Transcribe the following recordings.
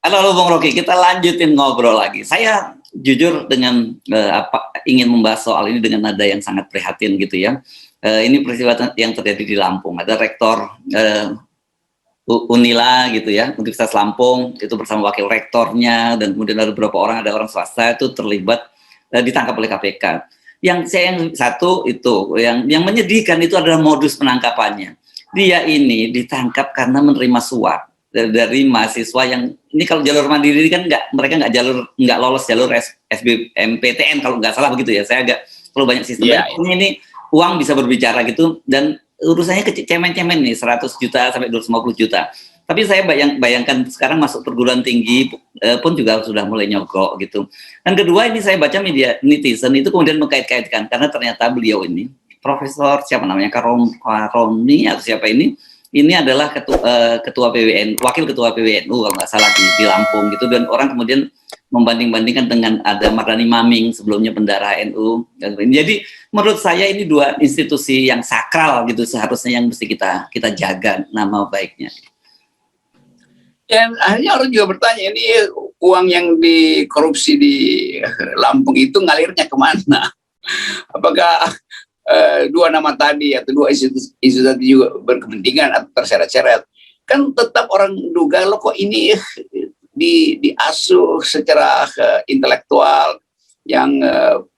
Halo Bung Rocky, kita lanjutin ngobrol lagi. Saya jujur dengan ingin membahas soal ini dengan nada yang sangat prihatin gitu ya. Ini peristiwa yang terjadi di Lampung. Ada rektor Unila gitu ya, Universitas Lampung itu bersama wakil rektornya dan kemudian ada beberapa orang, ada orang swasta itu terlibat ditangkap oleh KPK. Yang satu itu yang menyedihkan itu adalah modus penangkapannya. Dia ini ditangkap karena menerima suap dari mahasiswa yang ini kalau jalur mandiri kan mereka nggak lolos jalur SBMPTN kalau nggak salah begitu ya. Saya agak terlalu banyak sistem. Ini uang bisa berbicara gitu dan urusannya kecil cemen-cemen nih 100 juta sampai 250 juta. Tapi saya bayangkan sekarang masuk perguruan tinggi pun juga sudah mulai nyogok gitu. Dan kedua ini saya baca media netizen itu kemudian mengkait-kaitkan karena ternyata beliau ini Profesor siapa namanya Karoni atau siapa ini adalah ketua PWN, wakil ketua PWNU kalau nggak salah di Lampung gitu, dan orang kemudian membanding-bandingkan dengan ada Mardhani Maming sebelumnya bendahara NU. Jadi menurut saya ini dua institusi yang sakral gitu seharusnya yang mesti kita jaga nama baiknya. Ya, akhirnya orang juga bertanya, ini uang yang dikorupsi di Lampung itu ngalirnya kemana? Apakah dua nama tadi atau dua isu tadi juga berkepentingan atau terseret-seret? Kan tetap orang duga, lo kok ini diasuh secara intelektual yang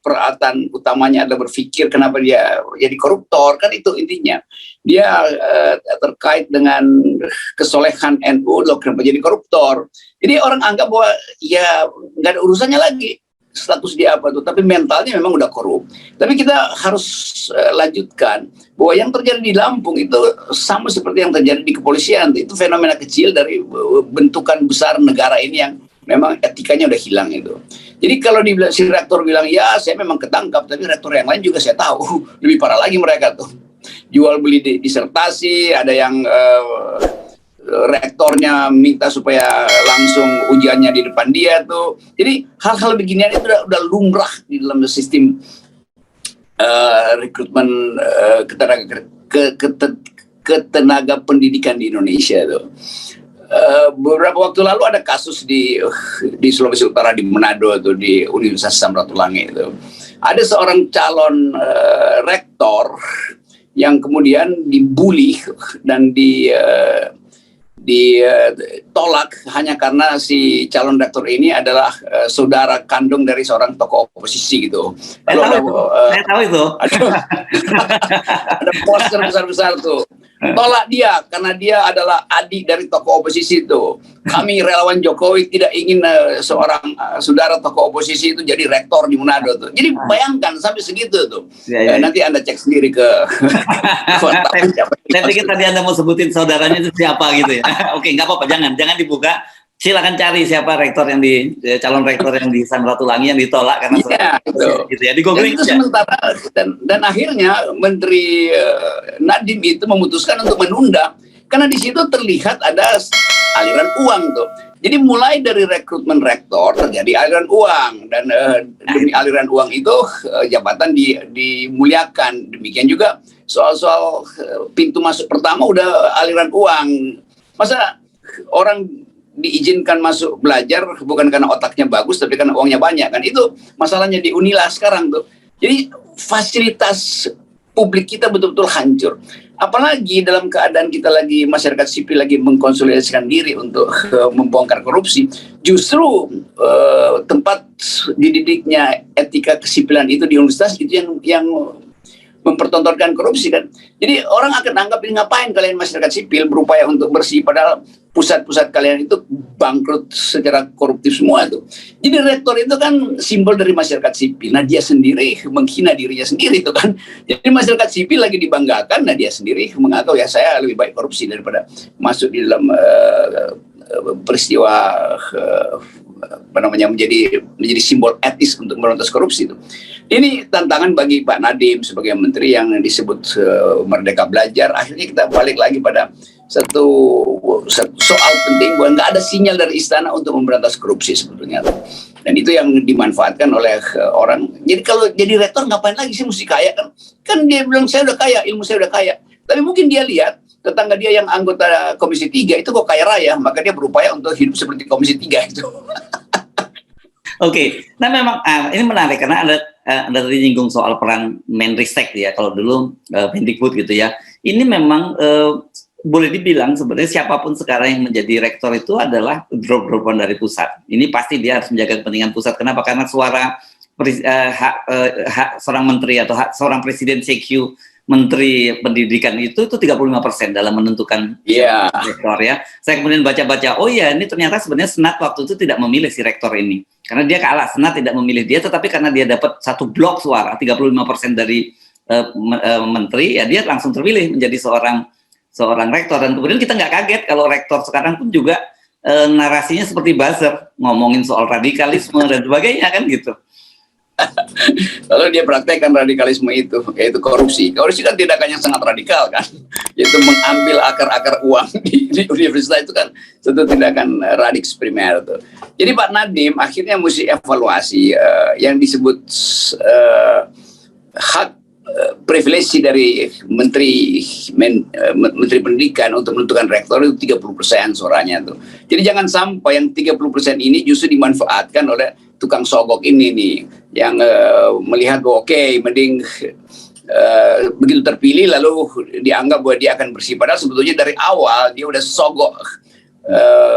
peralatan utamanya adalah berpikir kenapa dia jadi koruptor, kan itu intinya. Dia terkait dengan kesolehan NU, lo kenapa jadi koruptor. Jadi orang anggap bahwa ya nggak ada urusannya lagi status dia apa tuh, tapi mentalnya memang udah korup. Tapi kita harus lanjutkan bahwa yang terjadi di Lampung itu sama seperti yang terjadi di kepolisian. Itu fenomena kecil dari bentukan besar negara ini yang memang etikanya udah hilang itu. Jadi kalau si rektor bilang, ya saya memang ketangkap, tapi rektor yang lain juga saya tahu. Lebih parah lagi mereka tuh. Jual beli disertasi, ada yang rektornya minta supaya langsung ujiannya di depan dia tuh. Jadi hal-hal beginian itu udah lumrah di dalam sistem rekrutmen ketenaga pendidikan di Indonesia tuh. Beberapa waktu lalu ada kasus di Sulawesi Utara, di Manado tuh, di Universitas Samratulangi itu. Ada seorang calon rektor yang kemudian dibully dan ditolak hanya karena si calon rektor ini adalah saudara kandung dari seorang tokoh oposisi gitu. Saya tahu itu. Ada poster besar-besar tuh. Tolak dia karena dia adalah adik dari tokoh oposisi itu. Kami relawan Jokowi tidak ingin seorang saudara tokoh oposisi itu jadi rektor di Manado tuh. Jadi bayangkan sampai segitu tuh. Ya. Nanti Anda cek sendiri ke Saya pikir tadi Anda mau sebutin saudaranya itu siapa gitu ya. Oke, nggak apa-apa, jangan dibuka. Silakan cari siapa rektor yang calon rektor yang di Samratulangi yang ditolak karena gitu ya, di googling itu sementara dan akhirnya Menteri Nadiem itu memutuskan untuk menunda karena di situ terlihat ada aliran uang tuh. Jadi mulai dari rekrutmen rektor terjadi aliran uang dan demi aliran uang itu jabatan dimuliakan. Demikian juga soal-soal pintu masuk pertama udah aliran uang. Masa orang diizinkan masuk belajar bukan karena otaknya bagus tapi karena uangnya banyak, kan itu masalahnya di Unila sekarang tuh. Jadi fasilitas publik kita betul-betul hancur, apalagi dalam keadaan kita lagi masyarakat sipil lagi mengkonsolidasikan diri untuk membongkar korupsi. Justru tempat dididiknya etika kesipilan itu di universitas itu yang mempertontonkan korupsi kan. Jadi orang akan anggap ini ngapain kalian masyarakat sipil berupaya untuk bersih, padahal pusat-pusat kalian itu bangkrut secara koruptif semua tuh. Jadi rektor itu kan simbol dari masyarakat sipil. Nah dia sendiri menghina dirinya sendiri itu kan. Jadi masyarakat sipil lagi dibanggakan, nah dia sendiri mengaku ya saya lebih baik korupsi daripada masuk di dalam peristiwa menjadi simbol etis untuk memberantas korupsi itu. Ini tantangan bagi Pak Nadiem sebagai menteri yang disebut Merdeka Belajar. Akhirnya kita balik lagi pada satu soal penting bahwa nggak ada sinyal dari istana untuk memberantas korupsi sebetulnya. Dan itu yang dimanfaatkan oleh orang. Jadi kalau jadi rektor ngapain lagi sih mesti kaya kan? Kan dia bilang saya udah kaya, ilmu saya udah kaya. Tapi mungkin dia lihat tetangga dia yang anggota Komisi 3 itu kok kaya raya, maka dia berupaya untuk hidup seperti Komisi 3 itu. Oke, nah memang ini menarik karena Anda tadi nyinggung soal peran Menristek ya, kalau dulu Mendikbud gitu ya. Ini memang boleh dibilang sebenarnya siapapun sekarang yang menjadi rektor itu adalah drop-dropan dari pusat. Ini pasti dia harus menjaga kepentingan pusat. Kenapa? Karena suara hak seorang menteri atau hak seorang presiden CQ Menteri Pendidikan itu 35% dalam menentukan rektor ya. Saya kemudian baca-baca, oh ya ini ternyata sebenarnya Senat waktu itu tidak memilih si rektor ini. Karena dia kalah, Senat tidak memilih dia, tetapi karena dia dapat satu blok suara, 35% dari menteri, ya dia langsung terpilih menjadi seorang rektor. Dan kemudian kita nggak kaget kalau rektor sekarang pun juga narasinya seperti buzzer, ngomongin soal radikalisme dan sebagainya kan gitu. Lalu dia praktekkan radikalisme itu, yaitu korupsi. Korupsi kan tindakan yang sangat radikal kan, yaitu mengambil akar-akar uang di universitas itu kan tentu tindakan radikal primer tuh. Jadi Pak Nadiem akhirnya mesti evaluasi yang disebut hak privilege dari Menteri Pendidikan untuk menentukan rektor itu 30% suaranya tuh. Jadi jangan sampai yang 30% ini justru dimanfaatkan oleh tukang sogok ini nih, yang melihat bahwa mending begitu terpilih lalu dianggap bahwa dia akan bersih. Padahal sebetulnya dari awal dia udah sogok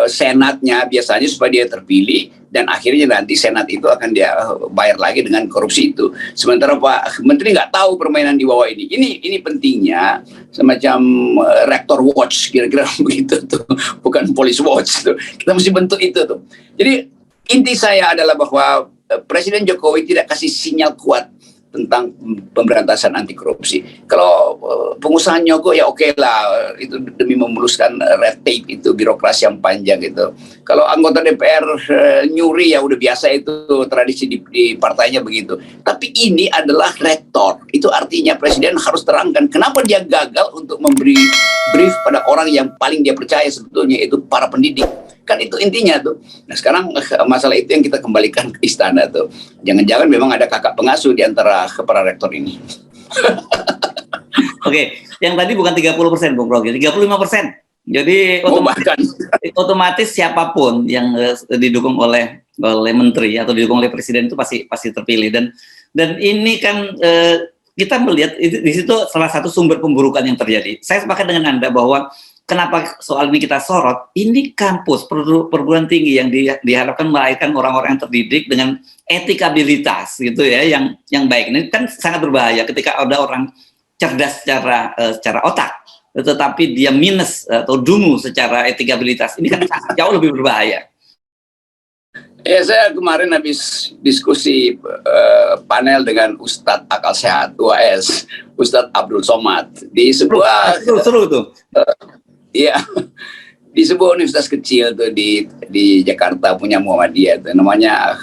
senatnya biasanya supaya dia terpilih, dan akhirnya nanti senat itu akan dia bayar lagi dengan korupsi itu. Sementara Pak Menteri nggak tahu permainan di bawah ini. Ini pentingnya semacam rector watch kira-kira begitu tuh, bukan police watch tuh. Kita mesti bentuk itu tuh. Jadi inti saya adalah bahwa Presiden Jokowi tidak kasih sinyal kuat tentang pemberantasan anti korupsi. Kalau pengusaha nyogok ya oke lah, itu demi memuluskan red tape itu, birokrasi yang panjang gitu. Kalau anggota DPR nyuri ya udah biasa, itu tradisi di partainya begitu. Tapi ini adalah rektor, itu artinya Presiden harus terangkan kenapa dia gagal untuk memberi brief pada orang yang paling dia percaya sebetulnya, itu para pendidik. Kan itu intinya tuh. Nah sekarang masalah itu yang kita kembalikan ke istana tuh. Jangan-jangan memang ada kakak pengasuh di antara para rektor ini. Oke, yang tadi bukan 30%, Bung Rogi, 35%. Jadi otomatis siapapun yang didukung oleh menteri atau didukung oleh presiden itu pasti terpilih. Dan ini kan kita melihat di situ salah satu sumber pemburukan yang terjadi. Saya sepakat dengan Anda bahwa kenapa soal ini kita sorot, ini kampus perguruan tinggi yang diharapkan melahirkan orang-orang yang terdidik dengan etikabilitas gitu ya, yang baik. Ini kan sangat berbahaya ketika ada orang cerdas secara otak, tetapi dia minus atau dungu secara etikabilitas. Ini kan jauh lebih berbahaya. Ya, saya kemarin habis diskusi panel dengan Ustadz Akal Sehat UAS, Ustadz Abdul Somad di sebuah seru tuh. Iya, di sebuah universitas kecil tuh di Jakarta, punya Muhammadiyah tuh, namanya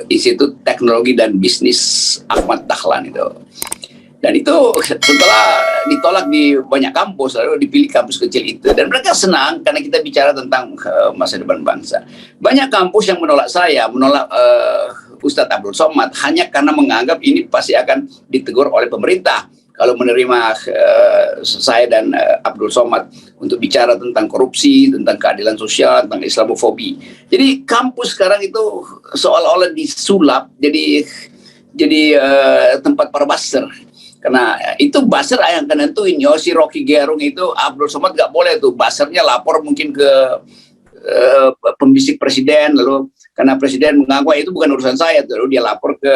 Institut Teknologi dan Bisnis Ahmad Dahlan itu. Dan itu setelah ditolak di banyak kampus, lalu dipilih kampus kecil itu. Dan mereka senang karena kita bicara tentang masa depan bangsa. Banyak kampus yang menolak saya, menolak Ustadz Abdul Somad hanya karena menganggap ini pasti akan ditegur oleh pemerintah kalau menerima saya dan Abdul Somad untuk bicara tentang korupsi, tentang keadilan sosial, tentang Islamofobi. Jadi kampus sekarang itu seolah-olah disulap jadi tempat para buzzer. Karena itu buzzer yang akan nentuin. Si Rocky Gerung itu Abdul Somad nggak boleh tuh, buzzernya lapor mungkin ke pembisik presiden, lalu karena presiden menganggap itu bukan urusan saya, lalu dia lapor ke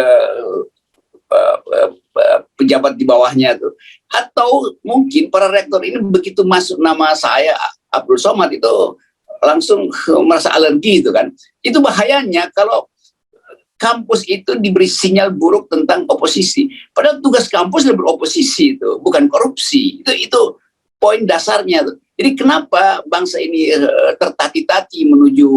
pejabat di bawahnya tuh. Atau mungkin para rektor ini begitu masuk nama saya Abdul Somad itu langsung merasa alergi itu kan. Itu bahayanya kalau kampus itu diberi sinyal buruk tentang oposisi. Padahal tugas kampus adalah beroposisi itu, bukan korupsi. Itu poin dasarnya tuh. Jadi kenapa bangsa ini tertati-tati menuju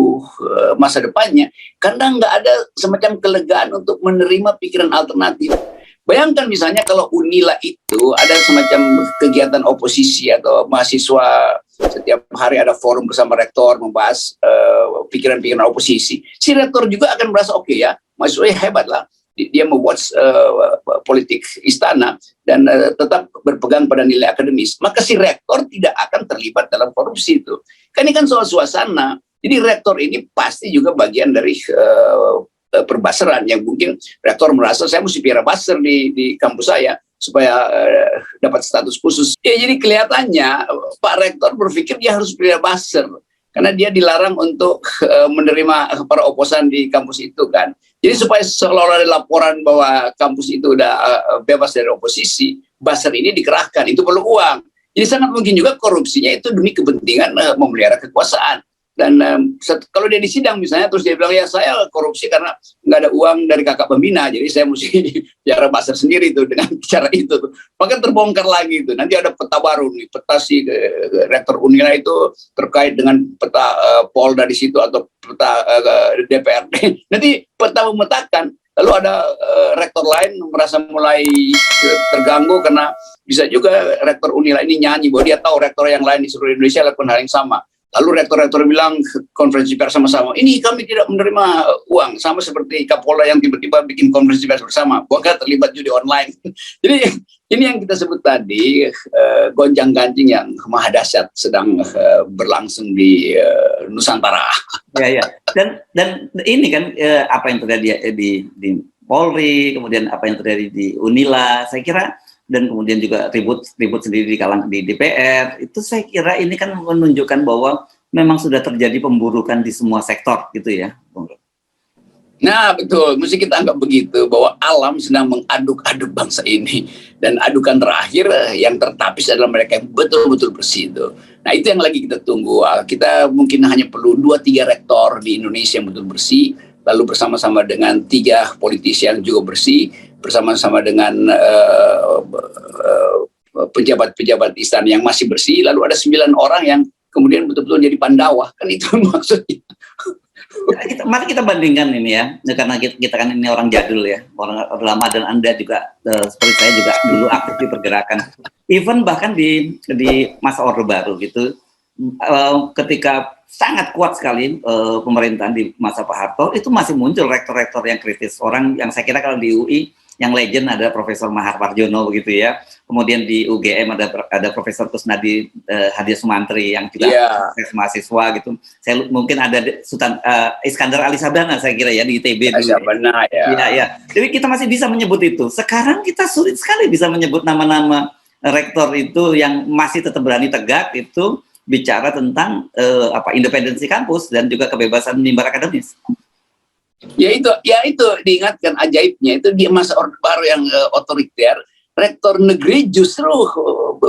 masa depannya? Karena nggak ada semacam kelegaan untuk menerima pikiran alternatif. Bayangkan misalnya kalau Unila itu ada semacam kegiatan oposisi atau mahasiswa setiap hari ada forum bersama rektor membahas pikiran-pikiran oposisi. Si rektor juga akan merasa oke ya, mahasiswa hebat lah. dia me-watch politik istana dan tetap berpegang pada nilai akademis, maka si rektor tidak akan terlibat dalam korupsi itu. Kan ini kan soal suasana. Jadi rektor ini pasti juga bagian dari perbaseran yang mungkin rektor merasa saya mesti piara baser di kampus saya supaya dapat status khusus. Ya, jadi kelihatannya Pak Rektor berpikir dia harus piara baser karena dia dilarang untuk menerima para oposan di kampus itu kan. Jadi supaya seolah-olah ada laporan bahwa kampus itu udah bebas dari oposisi, buzzer ini dikerahkan, itu perlu uang. Jadi sangat mungkin juga korupsinya itu demi kepentingan memelihara kekuasaan. Dan kalau dia di sidang misalnya, terus dia bilang, ya saya korupsi karena nggak ada uang dari kakak pembina, jadi saya mesti biara buzzer sendiri tuh dengan cara itu. Maka terbongkar lagi itu. Nanti ada peta baru nih, peta si rektor Unila itu terkait dengan peta Polda di situ atau peta DPRD. Nanti peta memetakan. Lalu ada rektor lain merasa mulai terganggu karena bisa juga rektor Unila ini nyanyi bahwa dia tahu rektor yang lain di seluruh Indonesia lakukan hal yang sama. Lalu rektor-rektor bilang konferensi pers sama-sama, ini kami tidak menerima uang, sama seperti Kapolda yang tiba-tiba bikin konferensi pers bersama, bahkan terlibat judi online. Jadi ini yang kita sebut tadi gonjang-ganjing yang maha dahsyat sedang berlangsung di Nusantara. Ya, ya. Dan ini kan apa yang terjadi di Polri, kemudian apa yang terjadi di Unila, saya kira, dan kemudian juga ribut sendiri di kalangan di DPR, itu saya kira ini kan menunjukkan bahwa memang sudah terjadi pemburukan di semua sektor gitu ya, Bung. Nah betul, mesti kita anggap begitu, bahwa alam sedang mengaduk-aduk bangsa ini, dan adukan terakhir yang tertapis adalah mereka yang betul-betul bersih itu. Nah itu yang lagi kita tunggu. Kita mungkin hanya perlu 2-3 rektor di Indonesia yang betul bersih, lalu bersama-sama dengan 3 politisi yang juga bersih, bersama-sama dengan pejabat-pejabat istana yang masih bersih, lalu ada 9 orang yang kemudian betul-betul jadi Pandawa, kan itu maksudnya. Mari kita bandingkan ini ya, karena kita kan ini orang jadul ya, orang lama, dan Anda juga seperti saya juga dulu aktif di pergerakan. Even bahkan di masa Orde Baru gitu, ketika sangat kuat sekali pemerintahan di masa Pak Harto, itu masih muncul rektor-rektor yang kritis. Orang yang saya kira kalau di UI yang legend ada Profesor Mahar Parjono begitu ya. Kemudian di UGM ada Profesor Kusnadi Hadia Sumantri yang juga mahasiswa gitu. Saya mungkin ada Sultan Iskandar Ali Sabana saya kira ya di ITB dulu. Sabana ya. Iya, ya. Jadi kita masih bisa menyebut itu. Sekarang kita sulit sekali bisa menyebut nama-nama rektor itu yang masih tetap berani tegak itu bicara tentang independensi kampus dan juga kebebasan mimbar akademis. Ya itu diingatkan ajaibnya itu di masa Orde Baru yang otoriter, rektor negeri justru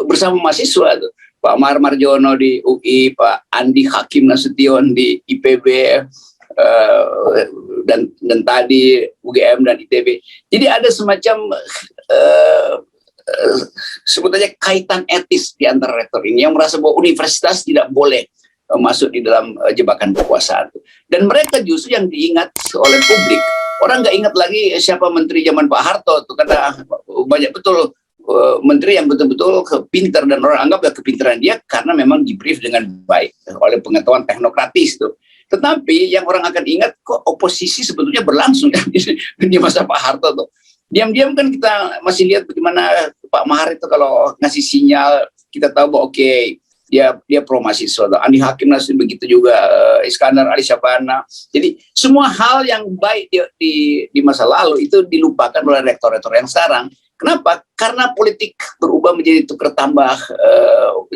bersama mahasiswa tuh. Pak Mahar Marjono di UI, Pak Andi Hakim Nasution di IPB, dan tadi UGM dan ITB. Jadi ada semacam sebut aja kaitan etis di antara rektor ini yang merasa bahwa universitas tidak boleh masuk di dalam jebakan kekuasaan. Dan mereka justru yang diingat oleh publik. Orang nggak ingat lagi siapa menteri zaman Pak Harto tuh, karena banyak betul menteri yang betul-betul pintar dan orang anggap kepintaran dia karena memang di-brief dengan baik oleh pengetahuan teknokratis tuh. Tetapi yang orang akan ingat kok oposisi sebetulnya berlangsung di masa Pak Harto tuh. Diam-diam kan kita masih lihat bagaimana Pak Mahar itu kalau ngasih sinyal kita tahu bahwa oke, dia pro mahasiswa. Andi Hakim Nasution begitu juga, Iskandar Ali Sabana. Jadi semua hal yang baik di masa lalu itu dilupakan oleh rektor-rektor yang sekarang. Kenapa? Karena politik berubah menjadi tukar tambah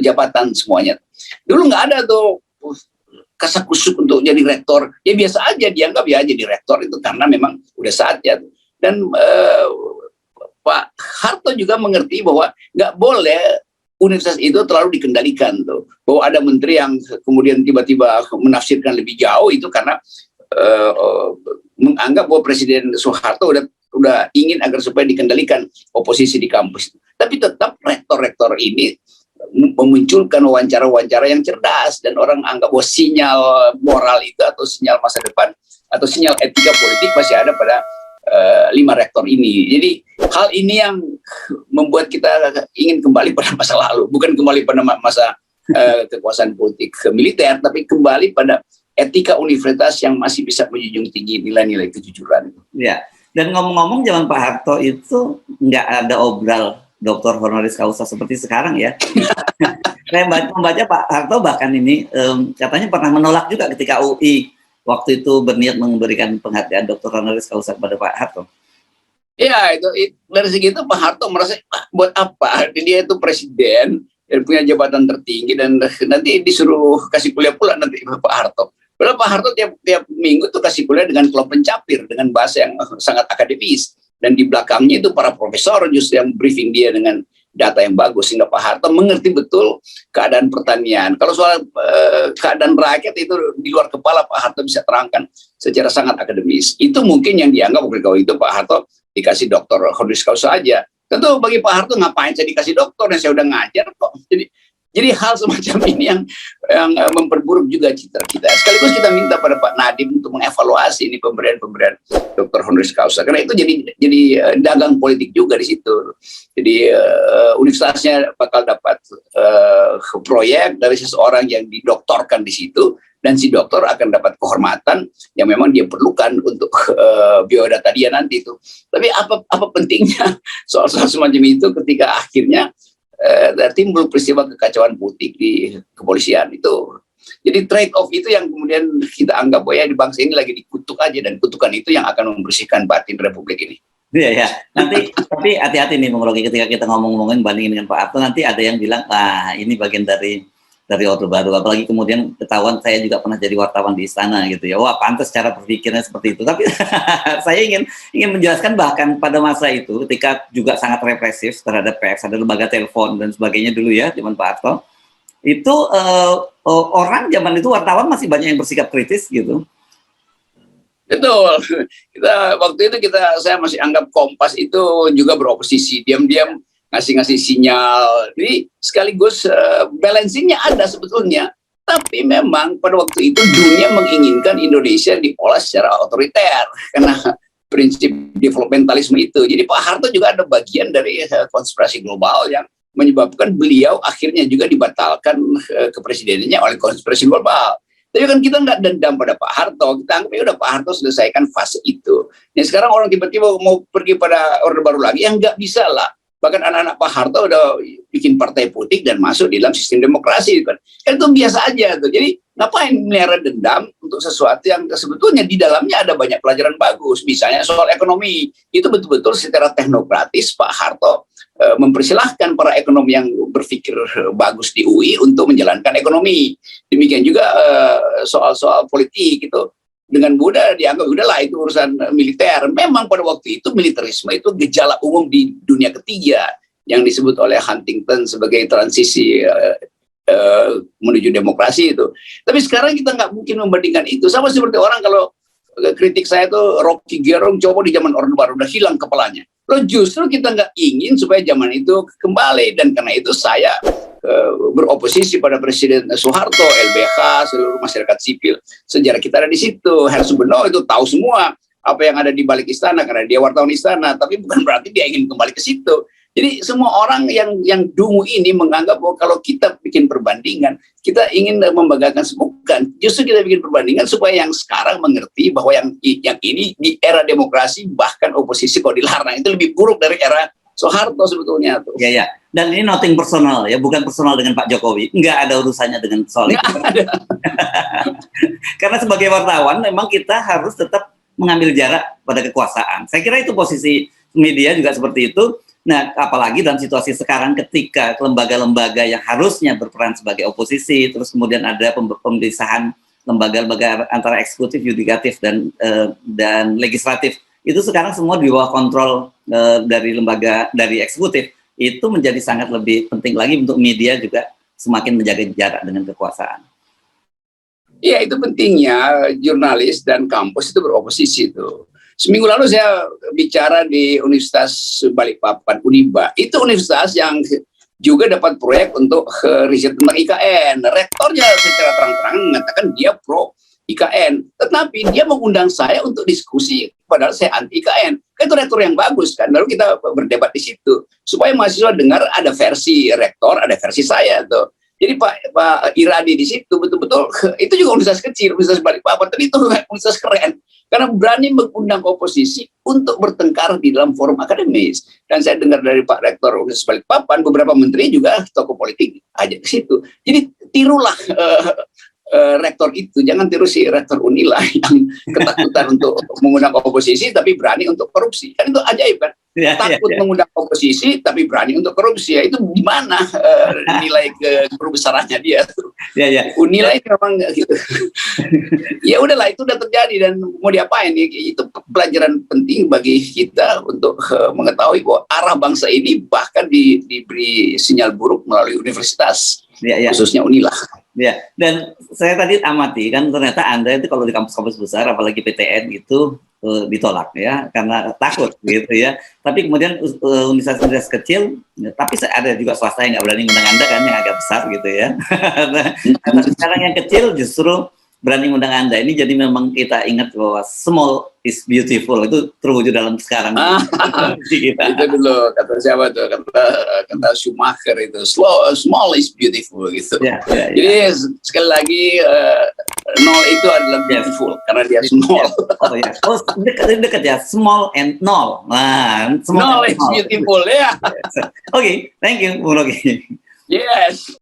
jabatan semuanya. Dulu nggak ada tuh kasakusuk untuk jadi rektor. Ya biasa aja dianggap ya jadi rektor itu karena memang udah saatnya. Dan Pak Harto juga mengerti bahwa nggak boleh universitas itu terlalu dikendalikan tuh, bahwa ada menteri yang kemudian tiba-tiba menafsirkan lebih jauh itu karena menganggap bahwa Presiden Soeharto udah ingin agar supaya dikendalikan oposisi di kampus. Tapi tetap rektor-rektor ini memunculkan wawancara-wawancara yang cerdas dan orang anggap bahwa sinyal moral itu atau sinyal masa depan atau sinyal etika politik masih ada pada 5 rektor ini. Jadi hal ini yang membuat kita ingin kembali pada masa lalu, bukan kembali pada masa kekuasaan politik militer, tapi kembali pada etika universitas yang masih bisa menjunjung tinggi nilai-nilai kejujuran. Ya, Dan ngomong-ngomong zaman Pak Harto itu nggak ada obral doktor honoris causa seperti sekarang ya. Saya membaca Pak Harto bahkan ini katanya pernah menolak juga ketika UI waktu itu berniat memberikan penghargaan doktor honoris causa kepada Pak Harto. Ya itu dari segi itu Pak Harto merasa buat apa dia itu presiden dan punya jabatan tertinggi dan nanti disuruh kasih kuliah pula nanti Pak Harto. Padahal Pak Harto tiap minggu tuh kasih kuliah dengan kelompok pencapir dengan bahasa yang sangat akademis dan di belakangnya itu para profesor justru yang briefing dia dengan data yang bagus sehingga Pak Harto mengerti betul keadaan pertanian. Kalau soal keadaan rakyat itu di luar kepala Pak Harto bisa terangkan secara sangat akademis. Itu mungkin yang dianggap waktu itu Pak Harto dikasih doktor honoris causa aja. Tentu bagi Pak Harto ngapain saya dikasih doktor yang saya udah ngajar kok. Jadi hal semacam ini yang memperburuk juga citra kita. Sekaligus kita minta pada Pak Nadiem untuk mengevaluasi ini pemberian doktor honoris causa karena itu jadi dagang politik juga di situ. Jadi universitasnya bakal dapat proyek dari seseorang yang didoktorkan di situ dan si dokter akan dapat kehormatan yang memang dia perlukan untuk biodata dia nanti itu. Tapi apa pentingnya soal semacam itu ketika akhirnya timbul peristiwa kekacauan politik di kepolisian itu. Jadi trade off itu yang kemudian kita anggap bahwa ya di bangsa ini lagi dikutuk aja dan kutukan itu yang akan membersihkan batin Republik ini. Iya ya. Nanti tapi hati-hati nih Bung Rocky ketika kita ngomong-ngomongin bandingin dengan Pak Harto nanti ada yang bilang ini bagian dari Orde Baru, apalagi kemudian ketahuan saya juga pernah jadi wartawan di istana gitu ya. Wah, pantas cara berpikirnya seperti itu. Tapi saya ingin menjelaskan bahkan pada masa itu ketika juga sangat represif terhadap pers, ada lembaga telepon dan sebagainya dulu ya zaman Pak Harto. Itu orang zaman itu wartawan masih banyak yang bersikap kritis gitu. Betul. Waktu itu saya masih anggap Kompas itu juga beroposisi, diam-diam ngasih sinyal. Jadi sekaligus balancingnya ada sebetulnya. Tapi memang pada waktu itu dunia menginginkan Indonesia diolah secara otoriter karena prinsip developmentalisme itu. Jadi Pak Harto juga ada bagian dari konspirasi global yang menyebabkan beliau akhirnya juga dibatalkan kepresidenannya oleh konspirasi global. Tapi kan kita nggak dendam pada Pak Harto, kita anggap ya udah Pak Harto selesaikan fase itu. Nah sekarang orang tiba-tiba mau pergi pada Orde Baru lagi, yang nggak bisa lah. Bahkan anak-anak Pak Harto udah bikin partai politik dan masuk di dalam sistem demokrasi kan itu biasa aja tuh. Jadi ngapain melihara dendam untuk sesuatu yang sebetulnya di dalamnya ada banyak pelajaran bagus, misalnya soal ekonomi itu betul-betul secara teknokratis Pak Harto mempersilahkan para ekonom yang berpikir bagus di UI untuk menjalankan ekonomi. Demikian juga soal-soal politik itu dengan mudah dianggap udahlah itu urusan militer. Memang pada waktu itu militerisme itu gejala umum di dunia ketiga yang disebut oleh Huntington sebagai transisi menuju demokrasi itu. Tapi sekarang kita nggak mungkin membandingkan itu. Sama seperti orang kalau kritik saya itu Rocky Gerung coba di zaman Orde Baru udah hilang kepalanya. Loh justru kita nggak ingin supaya zaman itu kembali dan karena itu saya beroposisi pada Presiden Soeharto, LBH, seluruh masyarakat sipil. Sejarah kita ada di situ. Hersubeno itu tahu semua apa yang ada di balik istana karena dia wartawan istana, tapi bukan berarti dia ingin kembali ke situ. Jadi semua orang yang dungu ini menganggap bahwa kalau kita bikin perbandingan, kita ingin membanggakan bukan. Justru kita bikin perbandingan supaya yang sekarang mengerti bahwa yang ini di era demokrasi bahkan oposisi kalau dilarang itu lebih buruk dari era Soeharto sebetulnya tuh. Ya. Dan ini nothing personal ya, bukan personal dengan Pak Jokowi. Nggak ada urusannya dengan soal itu. Karena sebagai wartawan memang kita harus tetap mengambil jarak pada kekuasaan. Saya kira itu posisi media juga seperti itu. Nah, apalagi dalam situasi sekarang ketika lembaga-lembaga yang harusnya berperan sebagai oposisi, terus kemudian ada pemisahan lembaga-lembaga antara eksekutif, yudikatif dan legislatif. Itu sekarang semua di bawah kontrol dari eksekutif. Itu menjadi sangat lebih penting lagi untuk media juga semakin menjaga jarak dengan kekuasaan. Iya, itu pentingnya jurnalis dan kampus itu beroposisi itu. Seminggu lalu saya bicara di Universitas Balikpapan, Uniba. Itu universitas yang juga dapat proyek untuk riset tentang IKN. Rektornya secara terang-terangan mengatakan dia pro IKN, tetapi dia mengundang saya untuk diskusi padahal saya anti IKN. Itu rektor yang bagus kan, lalu kita berdebat di situ supaya mahasiswa dengar ada versi rektor, ada versi saya tuh. Jadi Pak Iradi di situ betul-betul itu juga universitas kecil, Universitas Balikpapan, tapi itu universitas keren. Karena berani mengundang oposisi untuk bertengkar di dalam forum akademis. Dan saya dengar dari Pak Rektor Universitas Balikpapan, beberapa menteri juga tokoh politik ajak ke situ. Jadi tirulah rektor itu, jangan tiru si rektor Unila yang ketakutan untuk mengundang oposisi tapi berani untuk korupsi. Kan itu ajaib kan? Takut mengundang oposisi tapi berani untuk korupsi. Ya, itu di mana nilai kebesarannya dia tuh. Unila ini memang gitu. Ya udahlah, itu udah terjadi dan mau diapain ya? Itu pelajaran penting bagi kita untuk mengetahui bahwa arah bangsa ini bahkan diberi sinyal buruk melalui universitas, khususnya Unila. Ya, dan saya tadi amati kan ternyata Anda itu kalau di kampus-kampus besar, apalagi PTN itu ditolak ya, karena takut gitu ya. Tapi kemudian universitas kecil, tapi ada juga swasta yang nggak berani ngundang Anda kan, yang agak besar gitu ya. Nah, sekarang yang kecil justru berani ngundang Anda. Ini jadi memang kita ingat bahwa small is beautiful, itu terwujud dalam sekarang. Itu dulu kata siapa tuh, kata Schumacher itu, small is beautiful gitu. Jadi sekali lagi nol itu adalah beautiful karena dia small. Dekat ya, small and nol. Nah, nol is beautiful ya. Oke, thank you, Bung Rocky. Yes.